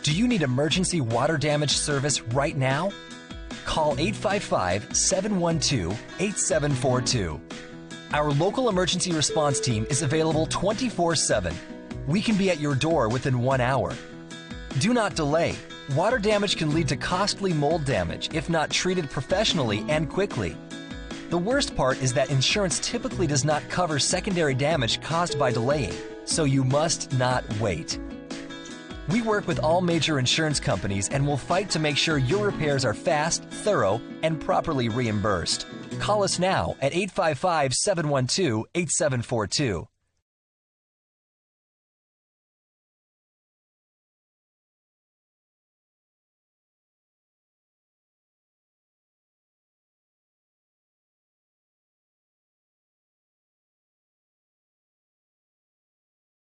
Do you need emergency water damage service right now? Call 855-712-8742. Our local emergency response team is available 24/7. We can be at your door within 1 hour. Do not delay. Water damage can lead to costly mold damage if not treated professionally and quickly. The worst part is that insurance typically does not cover secondary damage caused by delaying, so you must not wait. We work with all major insurance companies and will fight to make sure your repairs are fast, thorough, and properly reimbursed. Call us now at 855-712-8742.